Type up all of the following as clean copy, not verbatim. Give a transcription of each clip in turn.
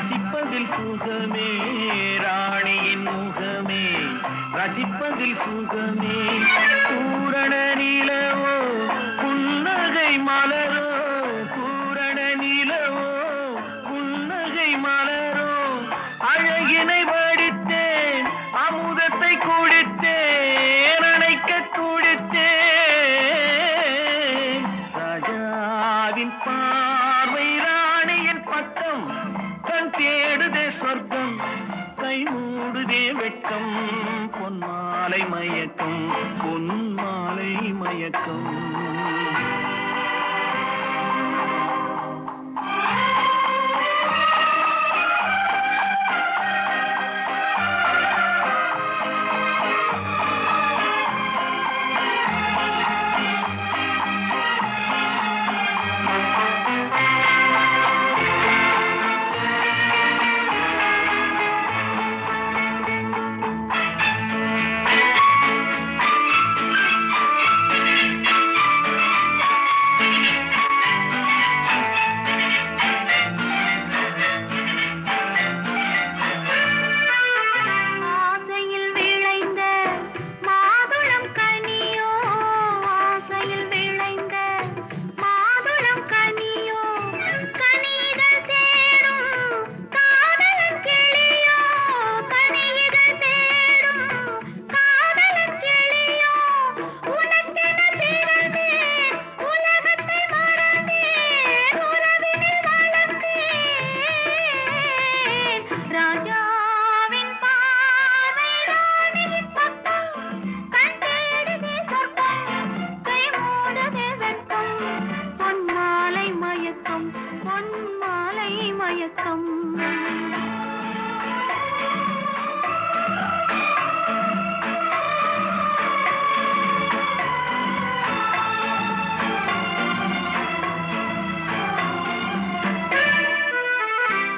ரசிப்பதில் சுகமே ராணியின் முகமே ரசிப்பதில் சுகமே பூரண நிலவோ புன்னகை மலரோ பூரண நிலவோ புன்னகை மலரோ அழகினை வடித்தேன் அமுதத்தை குடித்தேன் அணைக்க துடித்தேன் ராஜாவின் பார்வை ராணியின் பட்டம் கண் தேடுதே சொர்க்கம் கை மூடுதே வெட்கம் பொன்மாலை மயக்கம் பொன்மாலை மயக்கம்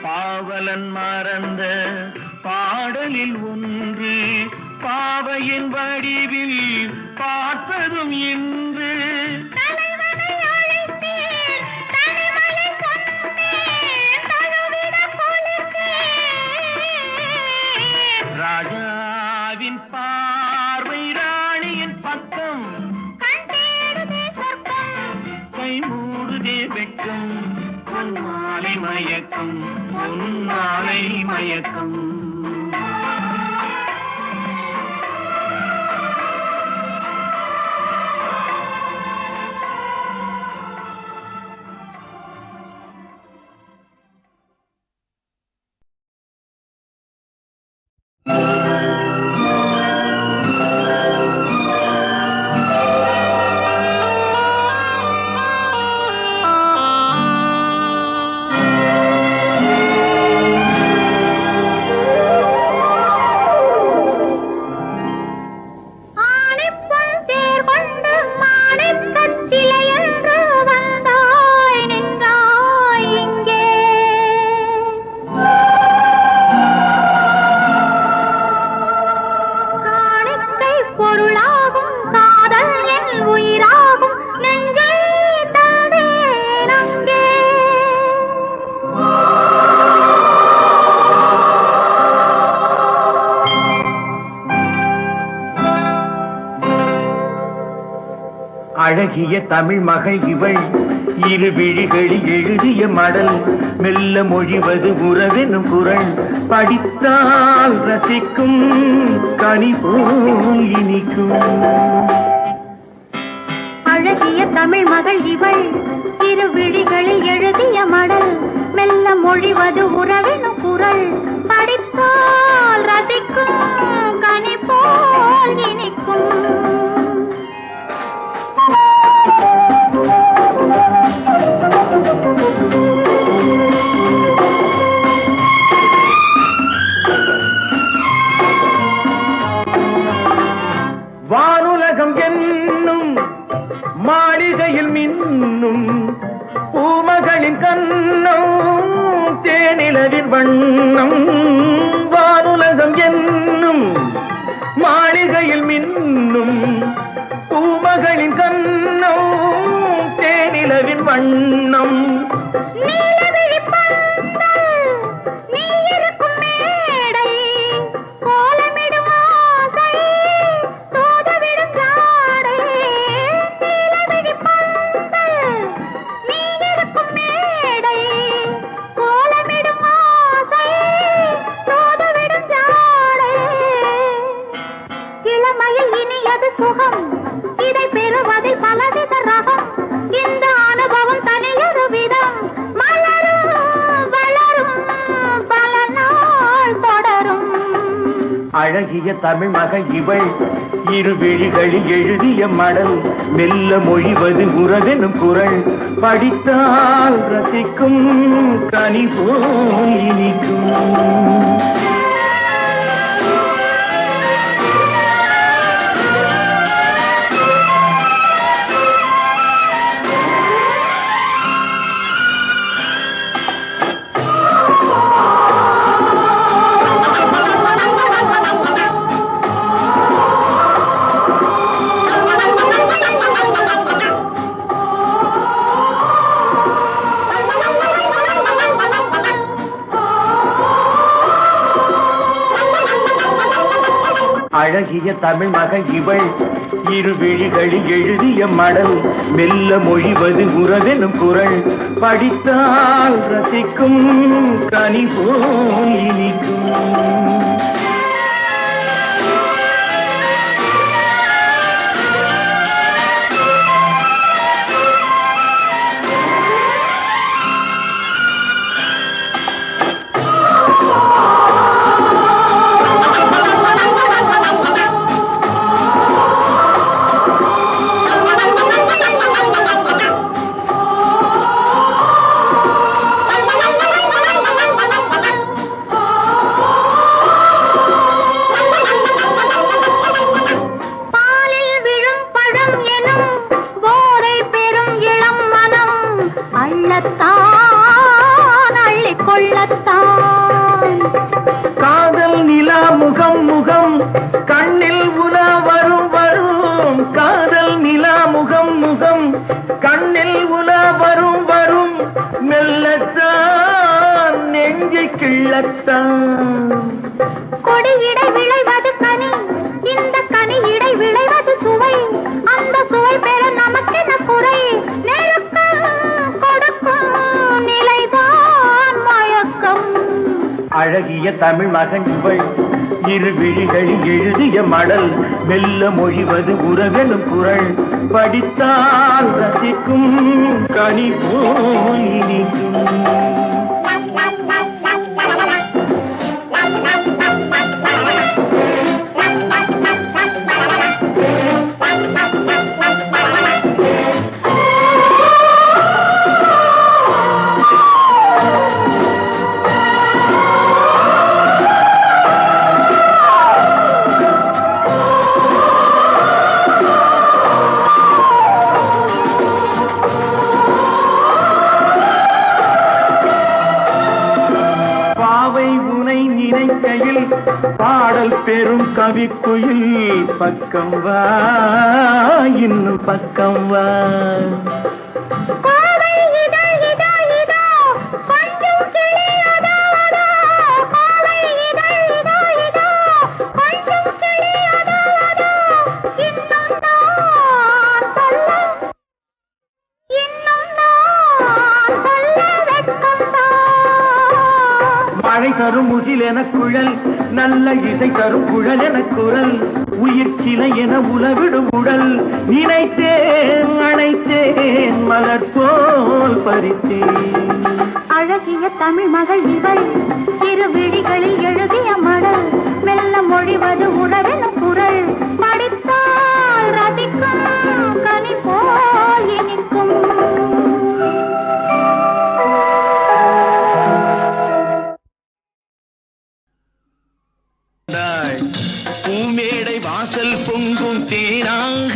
பாவலன் மறந்த பாடலில் ஒன்று பாவையின் வடிவில் பார்த்ததும் இன்று ராஜாவின் பார்வை ராணியின் பக்கம் கை மூடுதே வெட்கம் பொன்மாலை மயக்கம் பொன்மாலை மயக்கம் அழகிய தமிழ் மகள் இவள் இரு விழிகளில் எழுதிய மடல் மெல்ல மொழிவது உறவெனும் குரல் படித்தால் ரசிக்கும் கனி போல் இனிக்கும் அழகிய தமிழ் மகள் இவள் இரு விழிகளில் எழுதிய மடல் மெல்ல மொழிவது உறவெனும் குரல் படித்தால் ரசிக்கும் கனி போல் இனிக்கும் வானுலகம் என்னும் மாளிகையில் மின்னும் பூமகளின் கண்ணம் தேனிலவின் வண்ணம் வானுலகம் என்னும் மாளிகையில் மின்னும் பூமகளின் கண்ணம் தேனிலவின் வண்ணம் நீலவிழி பந்தல் அழகிய தமிழ் மகள் இவள் இரு விழிகளில் எழுதிய மடல் மெல்ல மொழிவது உறவெனும் குரல் படித்தால் ரசிக்கும் கனி போல் இனிக்கும். அழகிய தமிழ் மகள் இவள் இரு விழிகளில் எழுதிய மடல் மெல்ல மொழிவது உறவெனும் குரல் படித்தால் ரசிக்கும் கனி போல் இனிக்கும். காதல் நிலா முகம் முகம் கண்ணில் உலா வரும் வரும் காதல் நிலா முகம் முகம் கண்ணில் உலா வரும் வரும் மெல்லத்தான் நெஞ்சை கிள்ளத்தான். கொடியிடை விளைவது கனி இந்த கனி இடை விளைவது சுவை அந்த சுவை பெற நமக்கென குறை கொடுக்கும் நிலைதான் மயக்கம். அழகிய தமிழ் மகன் இவள் இரு விழிகளில் எழுதிய மடல் மெல்ல மொழிவது உறவெனும் குரல் படித்தால் ரசிக்கும் கனி போல் இனிக்கும். பாடல் பெரும் கவிக்குயில் பக்கம் வா இன்னும் பக்கம் வா. மழை தரும் முகில் என குழல் நல்ல இசை தரும் குழல் என குரல் உயிர் சிலை என உலவிடும் உடல் நினைத்தேன் அணைத்தேன் மலர் போல் பறித்தேன். அழகிய தமிழ் மகள் இவள் இரு விழிகளில் எழுதிய மடல் மெல்ல மொழிவது உறவென குரல் படித்தால் ரசிக்கும் கனி போல் இனிக்கும். பூமேடை வாசல் பொங்கும் தேனாக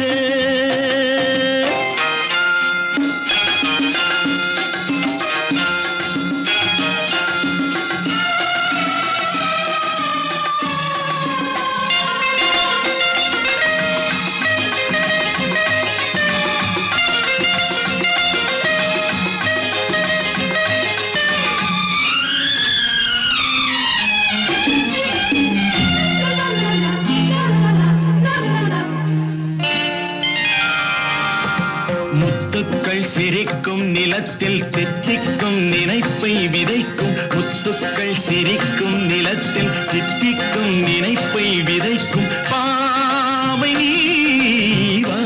முத்துக்கள் சிரிக்கும் நிலத்தில் தித்திக்கும் நினைப்பை விதைக்கும் முத்துக்கள் சிரிக்கும் நிலத்தில் தித்திக்கும் நினைப்பை விதைக்கும் பாவை நீவா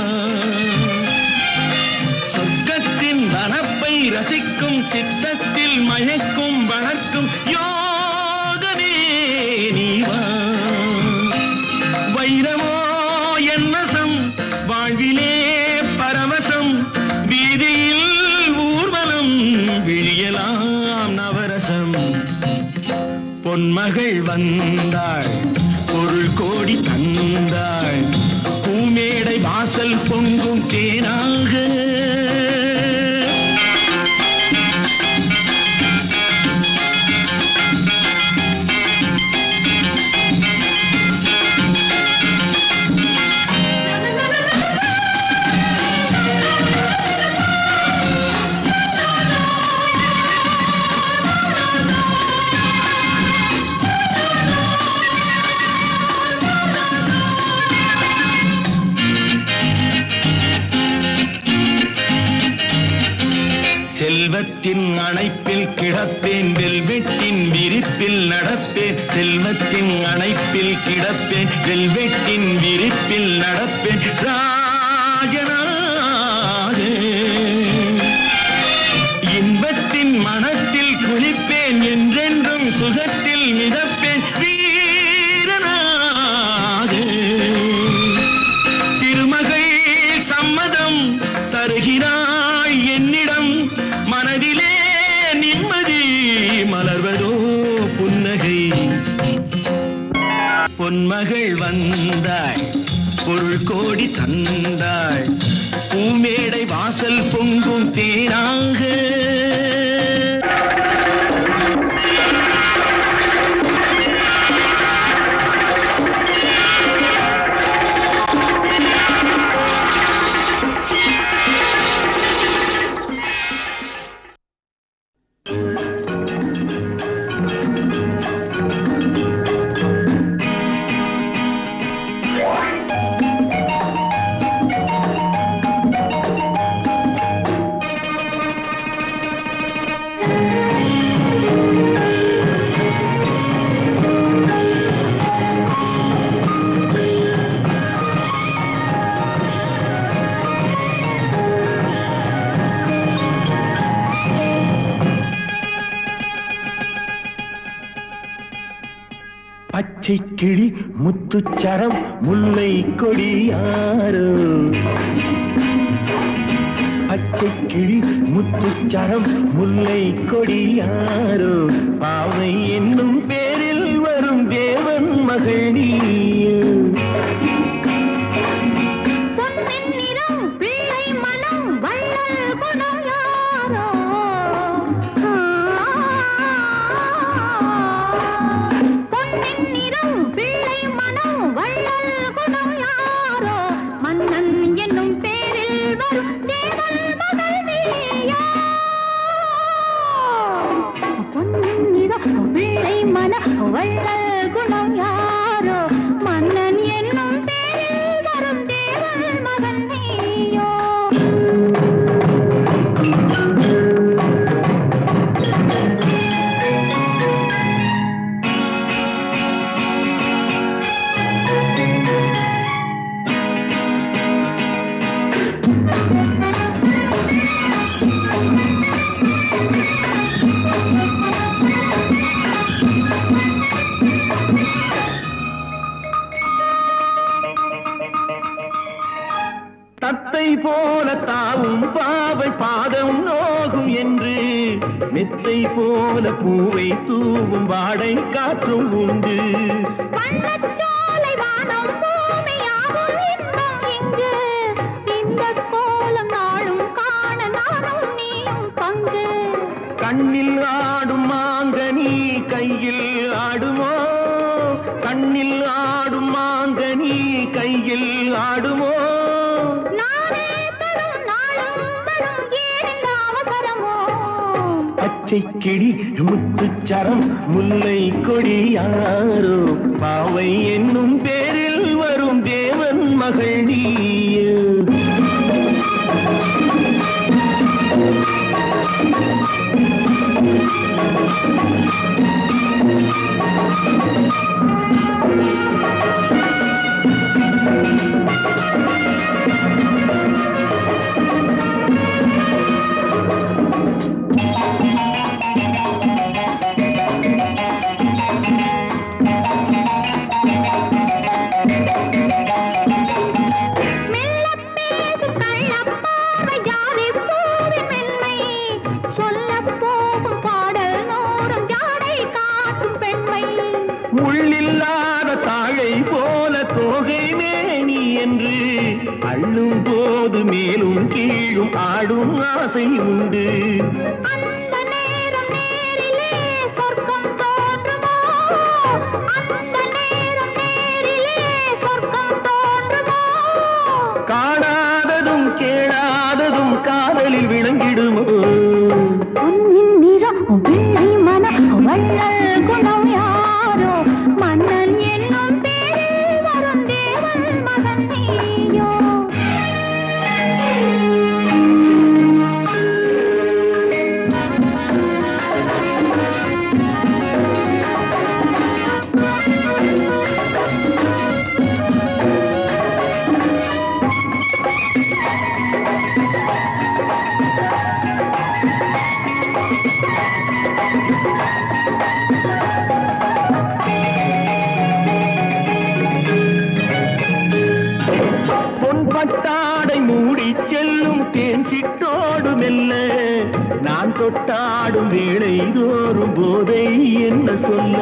சொர்க்கத்தின் வனப்பை ரசிக்கும் சித்தத்தில் மயக்கும் வளர்க்கும் யோகமே நீவா. பொன்மகள் வந்தாள் பொருள் கோடி தந்தாள் பூமேடை வாசல் பொங்கும் தேனாக செல்வத்தின் அணைப்பில் கிடப்பேன் வெல்வெட்டின் விரிப்பில் நடப்பேன் செல்வத்தின் அணைப்பில் கிடப்பேன் வெல்வெட்டின் விரிப்பில் நடப்பேன் ராஜனாக இன்பத்தின் மனத்தில் குளிப்பேன் என்றென்றும் சுகத்தில் மிதப்பேன் வீரனாக திருமகள் சம்மதம் தருகிறாய் என்னிடம் மனதிலே நிம்மதி மலர்வதோ புன்னகை பொன்மகள் வந்தாய் பொருள் கோடி தந்தாய் பூமேடை வாசல் பொங்கும் தேனாக பச்சை கிளி முத்துச்சரம் முல்லை கொடியாரோ பச்சை கிளி முத்துச்சரம் முல்லை கொடியாரோ பாவை என்னும் பேரில் வரும் தேவன் மகள் நீயோ தத்தை போல தாவும் பாவை பாதம் நோகும் என்று மெத்தை போல பூவை தூவும் வாடை காற்றும் உண்டு கண்ணில் ஆடும் மாங்கனி கையில் ஆடுமோ கண்ணில் ஆடும் மாங்கனி கையில் ஆடுமோ பச்சை கிளி முத்துச்சரம் முல்லை கொடியாரோ பாவை என்னும் பேரில் வரும் தேவன் மகள் நீயோ மெல்ல தள்ளும் போது மேலும் கீழும் ஆடும் ஆசை உண்டு. அந்த நேரம் நேரிலே சொர்க்கம் தோன்றுமோ, அந்த நேரம் நேரிலே சொர்க்கம் தோன்றுமோ. காணாததும் கேளாததும் காதலில் விளங்கிடுமோ. பொன்னின் நிறம் வெள்ளை மனம் வள்ளல் குணம் யாரோ, மன்னன் என்னும் பேரில் வரும் தேவன் மகன் நீயோ. பொன்பட்டாடை மூடி செல்லும் தேன் சிட்டோடு மெல்ல நான் தொட்டாடும் வேளை தோறும் போதை என்ன சொல்ல.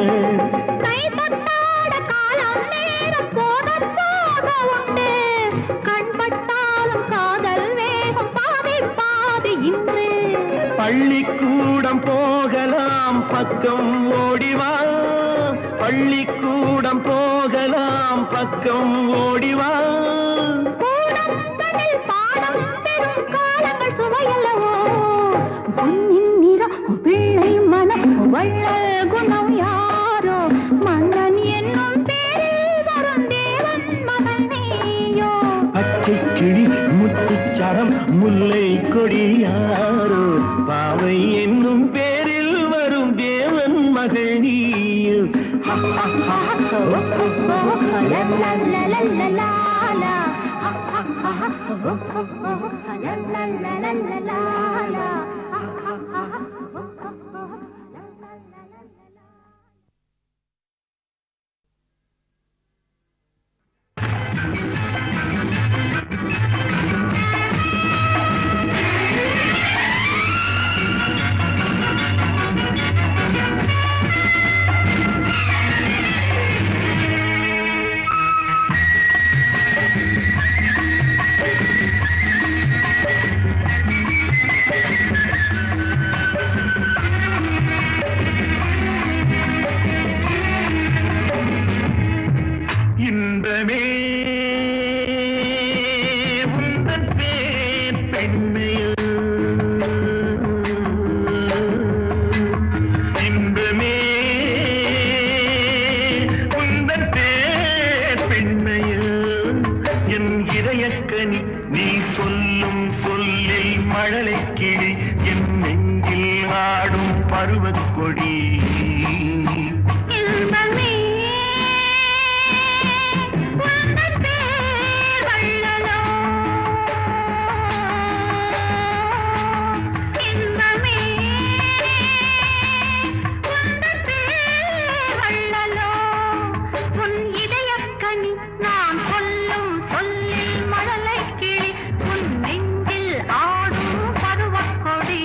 கை தொட்டாட காலம் நேரம் போக போக உண்டு, கண் பட்டாலும் காதல் வேகம் பாதி பாதி இன்று. பள்ளிக்கூடம் போகலாம் பக்கம் ஓடிவா, பள்ளிக்கூடம் போகலாம் பக்கம் ஓடிவா. கூடங்களில் பாடம் பெறும் காலங்கள் சுவையல்லவோ, பொன்னின் நிறம் பிள்ளை மனம் வள்ளல் குணம் யாரோ, மன்னன் என்னும் பேரில் வரும் தேவன் மகன் நீயோ. பச்சை கிளி முத்துச்சரம் முல்லை கொடியாரோ, பாவை என்னும் பேரில் வரும் தேவன் மகள் நீயோ. இன்பமே உந்தன் பேர் பெண்மையோ, இன்பமே உந்தன் பேர் பெண்மையோ, என் இதயக்கனி நீ சொல்லும் சொல்லில் மழலை கிளி, என் நெஞ்சில் ஆடும் பருவக்கொடி. இன்பமே உந்தன் பேர் வள்ளலோ, இன்பமே உந்தன் பேர் வள்ளலோ, உன் இதயக்கனி நான் சொல்லும் சொல்லில் மழலை கிளி, உன் நெஞ்சில் ஆடும் பருவக்கொடி.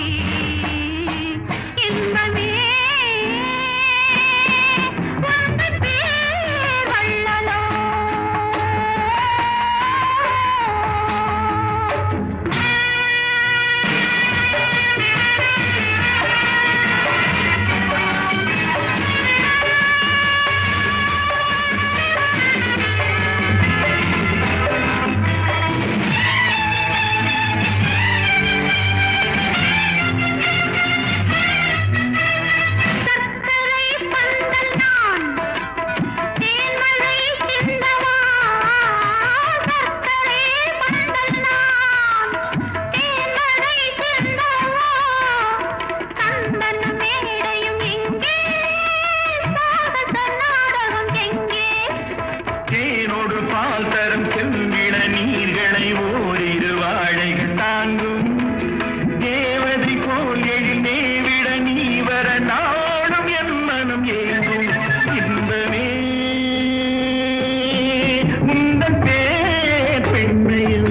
இன்பமே உந்தன் பேர் வள்ளலோ. சர்க்கரை பந்தல் நான் தேன்மழை சிந்தவா, சர்க்கரை பந்தல் நான் தேன்மழை சிந்தவா. சந்தன மேடையும் எங்கே, சாகச நாடகம் எங்கே. தேனோடு பால் தரும் செம்பிட நீர்களை ஓரிரு வாழைகள் தாங்கும், தேவதை போல் எழுந்தே விட நீ வர நாடும் என் மனம் ஏங்கும். இன்பமே உந்தன் பேர் பெண்மையோ.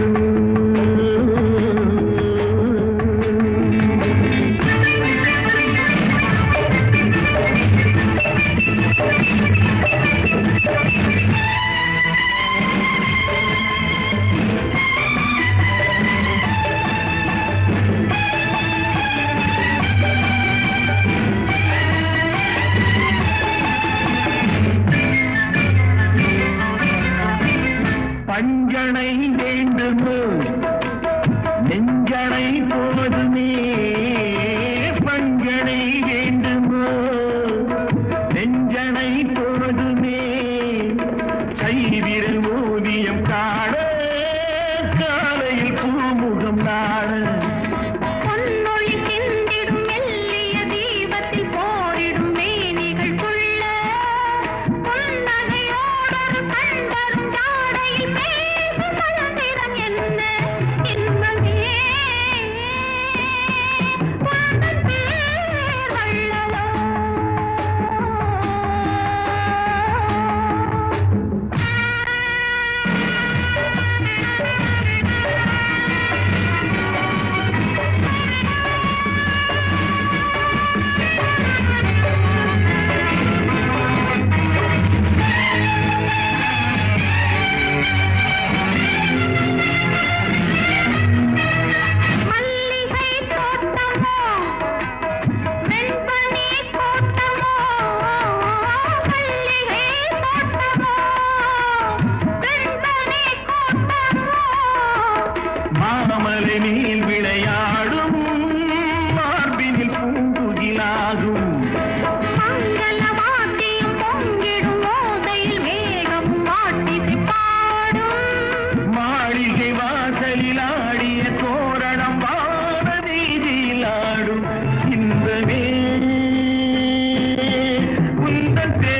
வளர்த்தே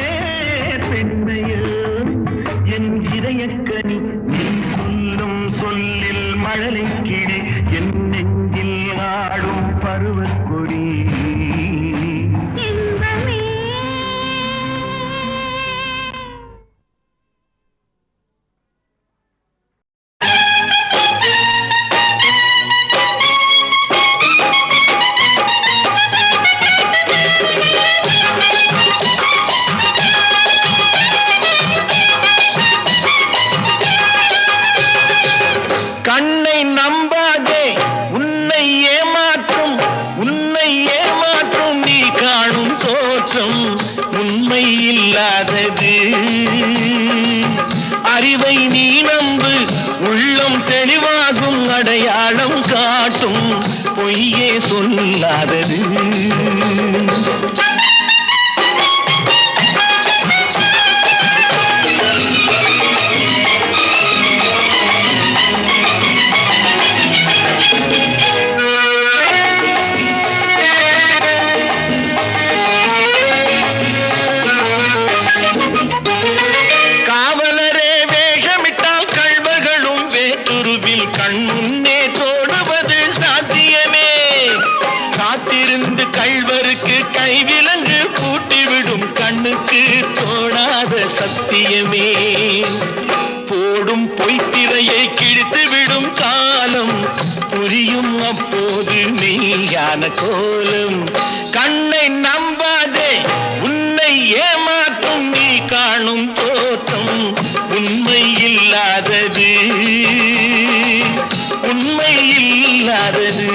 பெண்ணையோ என் இதயக்கனி நீ சொல்லும் சொல்லில் மழலை கிளி என் நெஞ்சில் ஆடும் பருவக்கொடி கண்ணை நம்பாதே உன்னை ஏமாற்றும் நீ காணும் தோற்றம் உண்மை இல்லாதது அறிவை நீ நம்பு உள்ளம் தெளிவாகும் அடையாளம் காட்டும் பொய்யே சொல்லாதது கண்முன்னே தோடுவது சாத்தியமே காத்திருந்து கள்வருக்கு கைவிலங்கு பூட்டிவிடும் கண்ணுக்கு தோணாத சத்தியமே போடும் பொய்த்திரையை கிழித்துவிடும் காலம் புரியும் அப்போது மெய்யான கோலம் கண்ணை நம்பாதே உன்னை ஏமாற்றும் நீ காணும் தோற்றம் உண்மை இல்லாதது உண்மை இல்லாதது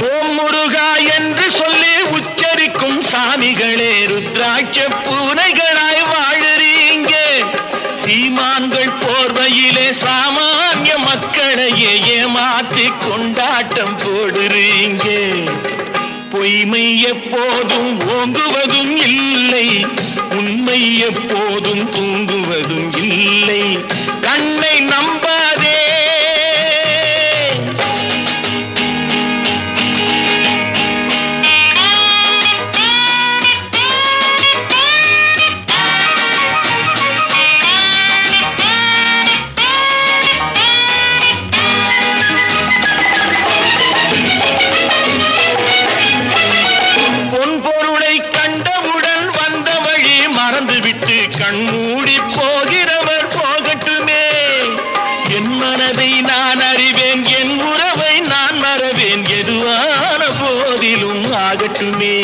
ஓம் முருகா என்று சொல்லி உச்சரிக்கும் சாமிகளே ருத்ராட்ச பூனைகளாய் வாழறீங்க சீமான்கள் போர்வையிலே சாமானிய மக்களையே ஏமாற்றி கொண்டாட்டம் போடுறீங்க பொய்மை எப்போதும் ஓங்குவதும் இல்லை உண்மை எப்போதும் தூங்குவதும் இல்லை கண்ணை நம்பாதே கண்மூடி போகிறவர் போகட்டுமே என் மனதை நான் அறிவேன் என் உறவை நான் மறவேன் எதுவான போதிலும் ஆகட்டுமே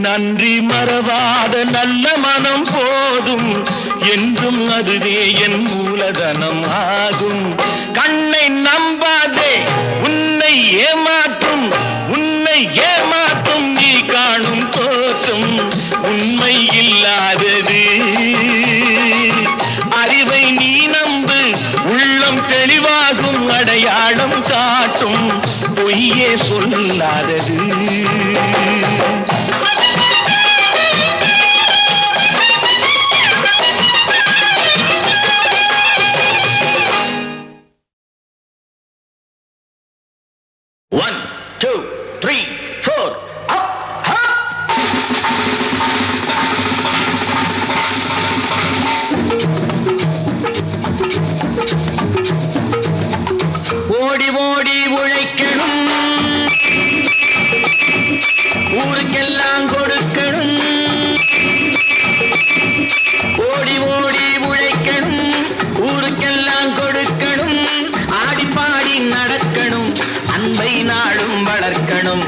நன்றி மறவாத நல்ல மனம் போதும் என்றும் அதுவே என் மூலதனம் ஆகும் கண்ணை நம்பாதே உன்னை ஏமாற்றும் நீ காணும் தோற்றம் உண்மை இல்லாதது அறிவை நீ நம்பு உள்ளம் தெளிவாகும் அடையாளம் காட்டும் பொய்யே சொல்லாதது One, two, three, four, up, up. ஓடி ஓடி உழைக்கணும் ஊருக்கெல்லாம் கொடுக்கணும் ஓடி ஓடி உழைக்கணும் ஊருக்கெல்லாம் கொடுக்கணும் ஆடி பாடி நடக்கணும் அன்பை நாளும் வளர்க்கணும்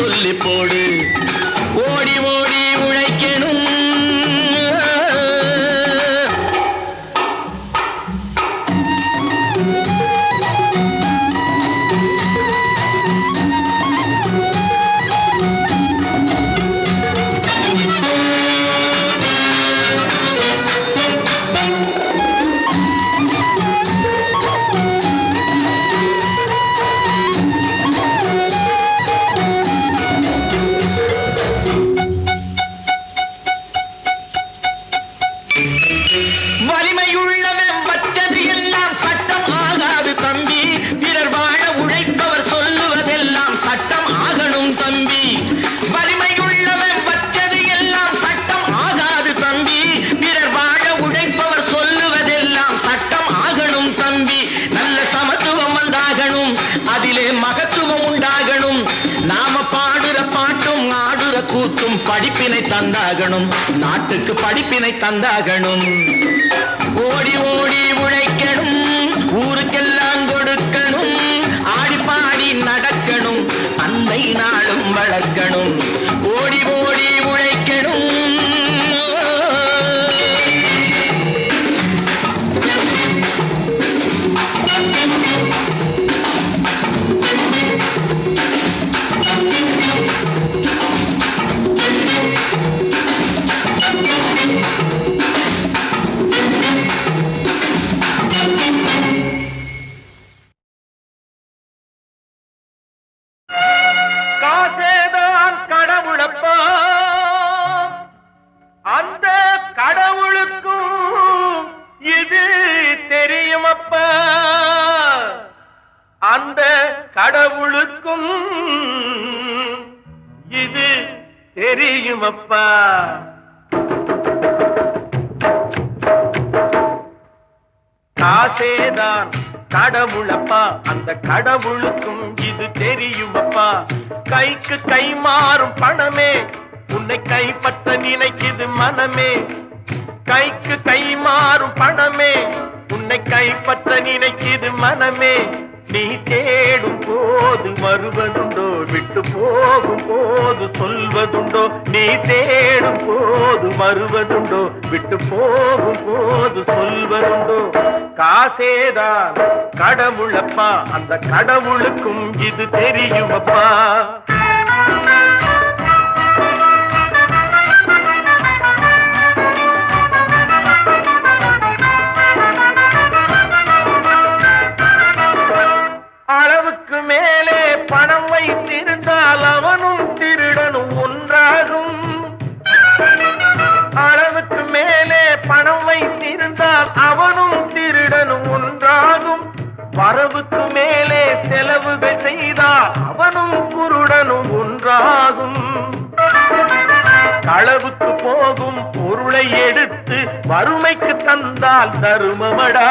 சொல்லி போடு. ஓடி ஓடி உழைக்கணும். வலிமையுள்ளவன் வச்சது எல்லாம் சட்டம் ஆகாது தம்பி. பிறர் வாழ உழைப்பவர் சொல்லுவதெல்லாம் சட்டம் ஆகணும் தம்பி. வலிமையுள்ளவன் வச்சது எல்லாம் சட்டம் ஆகாது தம்பி. பிறர் வாழ உழைப்பவர் சொல்லுவதெல்லாம் சட்டம் ஆகணும் தம்பி. நல்ல சமத்துவம் உண்டாகணும், அதிலே மகத்துவம் உண்டாகணும். நாம பாடுற பாட்டும் ஆடுற கூத்தும் படிப்பினை தந்தாகணும், நாட்டுக்கு படிப்பினை தந்தாகணும். ஓடி ஓடி உழைக்கணும், ஊருக்கெல்லாம் கொடுக்கணும். ஆடி பாடி நடக்கணும், அன்னை நாளும் வளர்க்கணும். ஓடி ஓடி உழைக்கணும். காசேதான் கடவுளப்பா, அந்த கடவுளுக்கும் இது தெரியுமப்பா. அந்த கடவுளுக்கும் இது தெரியுமப்பா. காசேதான் கடவுளப்பா, அந்த கடவுளுக்கும் இது தெரியுமப்பா. கைக்கு கை மாறும் பணமே உன்னை கைப்பற்ற நினைக்குது மனமே. கைக்கு கை மாறும் பணமே உன்னை கைப்பற்ற நினைக்குது மனமே. நீ தேடும் போது வருவதுண்டோ, விட்டு போகும் போது சொல்வதுண்டோ. நீ தேடும் போது வருவதுண்டோ, விட்டு போகும் போது சொல்வதுண்டோ. காசேதான் கடவுளப்பா, அந்த கடவுளுக்கும் இது தெரியுமப்பா. அளவுக்கு மேலே பணம் வைத்திருந்தால் அவனும் திருடனும் ஒன்றாகும். அளவுக்கு மேலே பணம் வைத்திருந்தால் அவனும் திருடனும் ஒன்றாகும். வரவுக்கு மேலே செலவுகள் செய்தால் அவனும் குருடனும் ஒன்றாகும். களவுக்கு போகும் பொருளை எடுத்து வறுமைக்கு தந்தால் தருமமடா.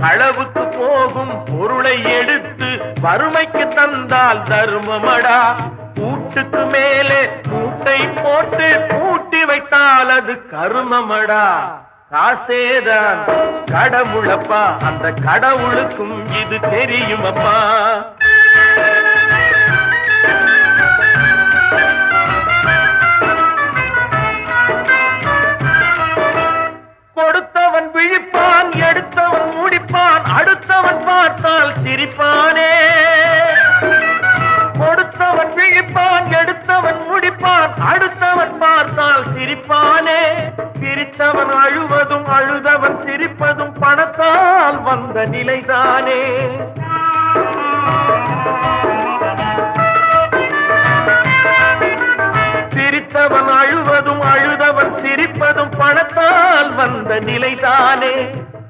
களவுக்கு போகும் பொருளை எடுத்து வறுமைக்கு தந்தால் தருமமடா. கூட்டுக்கு மேலே கூட்டை போட்டு கூட்டி வைத்தால் அது கருமமடா. காசேதான் கடவுளப்பா, அந்த கடவுளுக்கும் இது தெரியுமப்பா. கொடுத்தவன் விழிப்பான், எடுத்தவன் முடிப்பான், அடுத்தவன் பார்த்தால் சிரிப்பானே. கொடுத்தவன் விழிப்பான், எடுத்தவன் முடிப்பான், அடுத்தவன் பார்த்தால் சிரிப்பானே. சிரித்தவன் அழுவதும் அழுதவன் சிரிப்பதும் பணத்தால் வந்த நிலைதானே. சிரித்தவன் அழுவதும் அழுதவன் சிரிப்பதும் பணத்தால் வந்த நிலைதானே.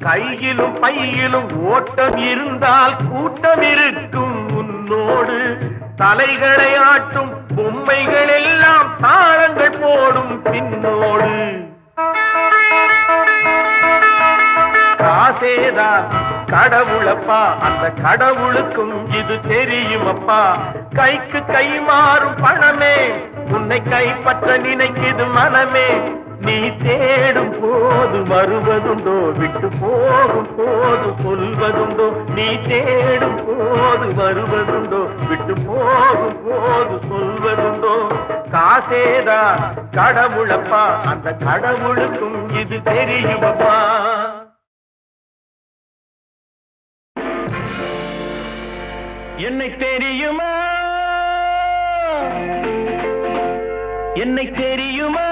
கையிலும் பையிலும் ஓட்டம் இருந்தால் கூட்டம் இருக்கும் உன்னோடு. தலைகளை ஆட்டும் பொம்மைகள் எல்லாம் தாளங்கள் போடும் பின்னோடு. காசேதான் கடவுளப்பா, அந்த கடவுளுக்கும் இது தெரியுமப்பா. கைக்கு கை மாறும் பணமே உன்னை கைப்பற்ற நினைக்குது மனமே. நீ தேடும் போது வருவதுண்டோ விட்டு போகும் போது சொல்வதுண்டோ நீ தேடும் போது வருவதுண்டோ விட்டு போகும் போது சொல்வதுண்டோ காசேதான் கடவுளப்பா அந்த கடவுளுக்கும் இது தெரியுமப்பா என்னை தெரியுமா என்னை தெரியுமா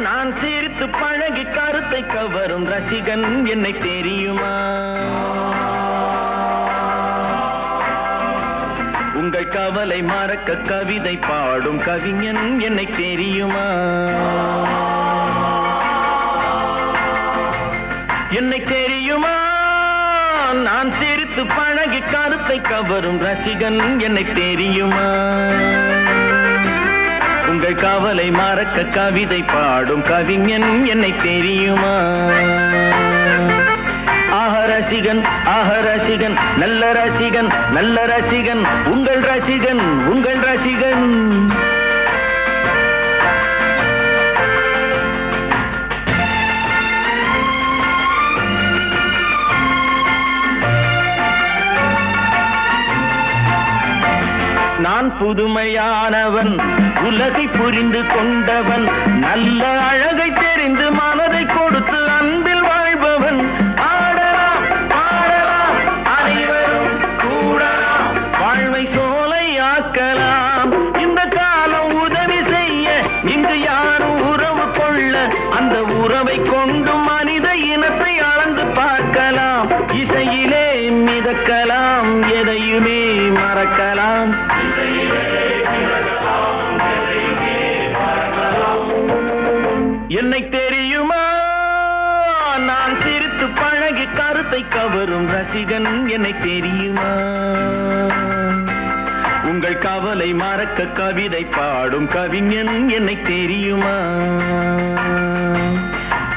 நான் சிரித்து பழகி கருத்தை கவரும் ரசிகன் என்னை தெரியுமா உங்கள் கவலை மறக்க கவிதை பாடும் கவிஞன் என்னை தெரியுமா என்னை தெரியுமா நான் சிரித்து பழகி கருத்தை கவரும் ரசிகன் என்னை தெரியுமா உங்கள் கவலை மறக்க கவிதை பாடும் கவிஞன் என்னை தெரியுமா ஆஹ ரசிகன் நல்ல ரசிகன் நல்ல ரசிகன் உங்கள் ரசிகன் உங்கள் ரசிகன் நான் புதுமையானவன் உலகை புரிந்து கொண்டவன் நல்ல அழகை தெரிந்து மனதை கொடுத்து அன்பில் வாழ்பவன் ஆடலாம் பாடலாம் அனைவரும் கூடலாம் வாழ்வை சோலை ஆக்கலாம் இந்த காலம் உதவி செய்ய இங்கு யாரும் உறவு கொள்ள அந்த உறவை கொண்டு மனித இனத்தை அளந்து பார்க்கலாம் இசையிலே மிதக்கலாம் எதையுமே மறக்கலாம் என்னை தெரியுமா நான் சிரித்து பழகி கருத்தை கவரும் ரசிகன் என்னை தெரியுமா உங்கள் கவலை மறக்க கவிதை பாடும் கவிஞன் என்னை தெரியுமா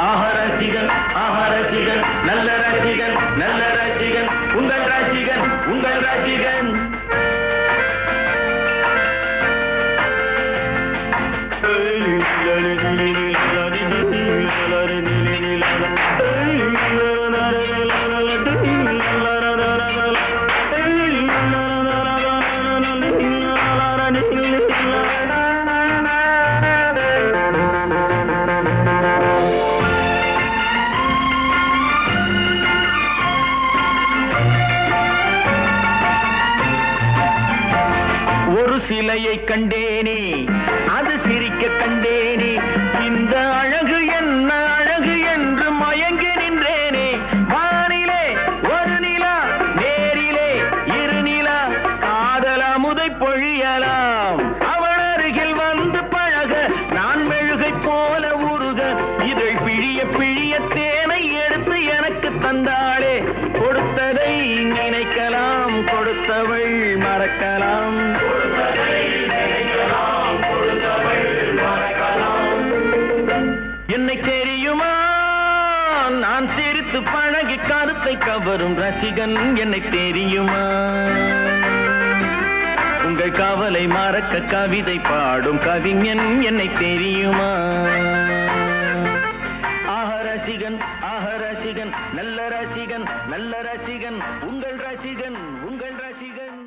ஆஹ ரசிகன் நல்ல ரசிகன் நல்ல ரசிகன் உங்கள் ரசிகன் உங்கள் ரசிகன் ஒரு சிலையை கண்டேனே அது சிரிக்க கண்டேனே இந்த அழகு என்ன அழகு என்று மயங்கி நின்றேனே வானிலே ஒரு நிலா நேரிலே இரு நிலா காதல் அமுதை பொழியலாம் அவள் அருகில் வந்து பழக நான் மெழுகை போல உருக இதழ் பிழிய பிழிய தேனை எடுத்து எனக்கு தந்தாளே கொடுத்ததை நினைக்கலாம் கொடுத்தவள் மறக்கலாம் என்னை தெரியுமா நான் சிரித்து பழகி கருத்தை கவரும் ரசிகன் என்னை தெரியுமா உங்கள் கவலை மறக்க கவிதை பாடும் கவிஞன் என்னை தெரியுமா ஆஹ ரசிகன் நல்ல ரசிகன் நல்ல ரசிகன் உங்கள் ரசிகன் உங்கள் ரசிகன்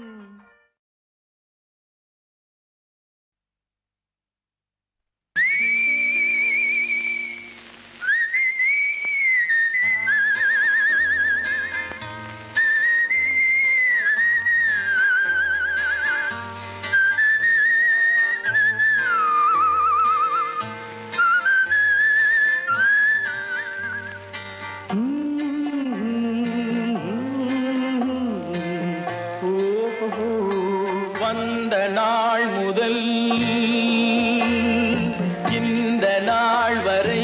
வந்த நாள் முதல் இந்த நாள் வரை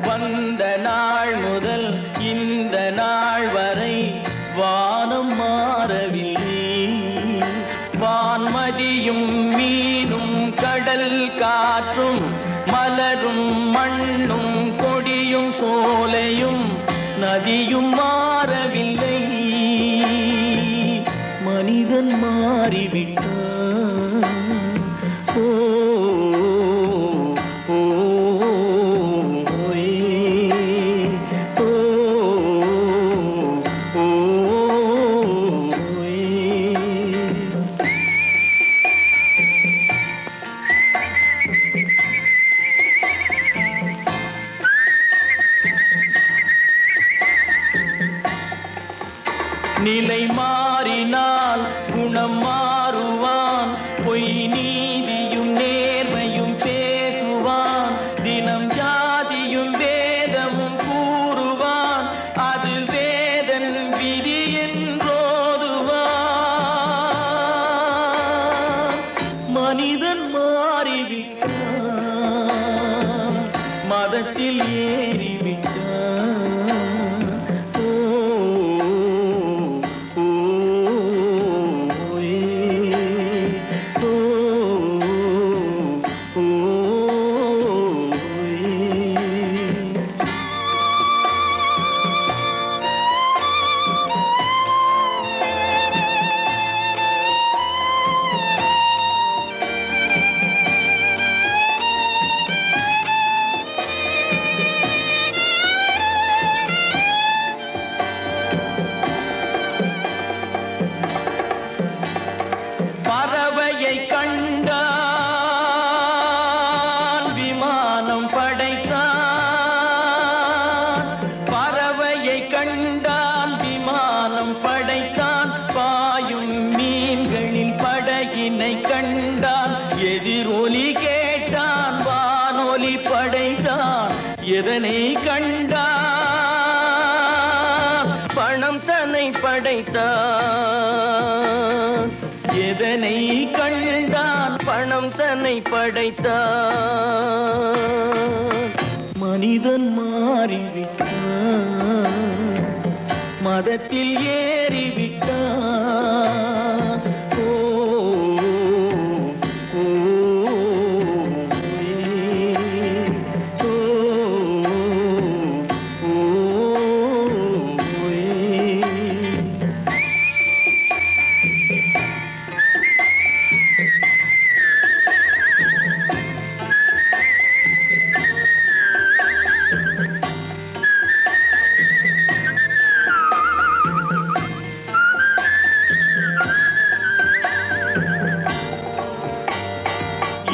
வந்த நாள் முதல் இந்த நாள் வரை வானம் மாறவில்லை வான்மதியும் மீனும் கடல் காற்றும் மலரும் மண்ணும் கொடியும் சோலையும் நதியும் மாறவில்லை மனிதன் மாறிவிட்டான் ஓ நிலை மாறினால் குணம் மாறுவான் பொய் நீதியும் நேர்மையும் பேசுவான் தினம் ஜாதியும் வேதமும் கூறுவான் அது வேதன் விதி என்றோதுவான் மனிதன் மாறிவிட்டான் மதத்தில் ஏறிவிட்டான் பறவையை கண்டான் விமானம் படைத்தான் பறவையை கண்டான் விமானம் படைத்தான் பாயும் மீன்களின் படகினை கண்டான் எதிரொலி கேட்டான் வானொலி படைத்தான் எதனை கண்டான் பணம் தன்னை படைத்தான் எதனை கண்டான் பணம் தன்னை படைத்தான் மனிதன் மாறிவிட்டான் மதத்தில் ஏறிவிட்டான் ஓ ஓ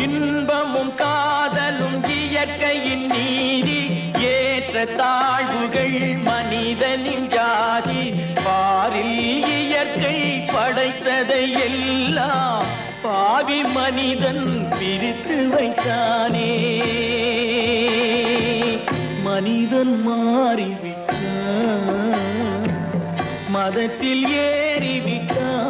இன்பமும் காதலும் இயற்கையின் நீதி ஏற்ற தாழ்வுகள் மனிதனின் ஜாதி பாரில் இயற்கை படைத்ததை எல்லாம் பாவி மனிதன் பிரித்து வைத்தானே மனிதன் மாறிவிட்டான் மதத்தில் ஏறிவிட்டான்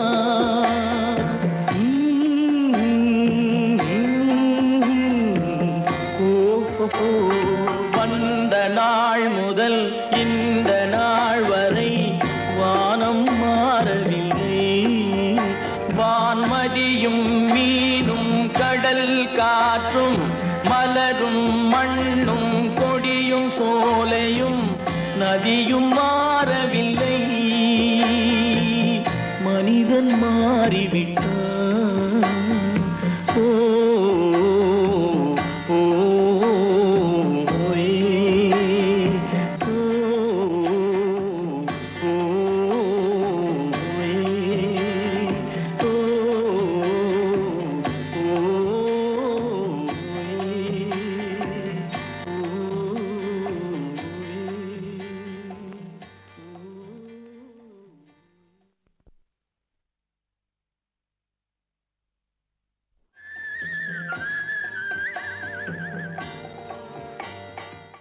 வந்த நாள் முதல் இந்த நாள் வரை வானம் மாறவில்லை வான்மதியும் மீனும் கடல் காற்றும் மலரும் மண்ணும் கொடியும் சோலையும் நதியும்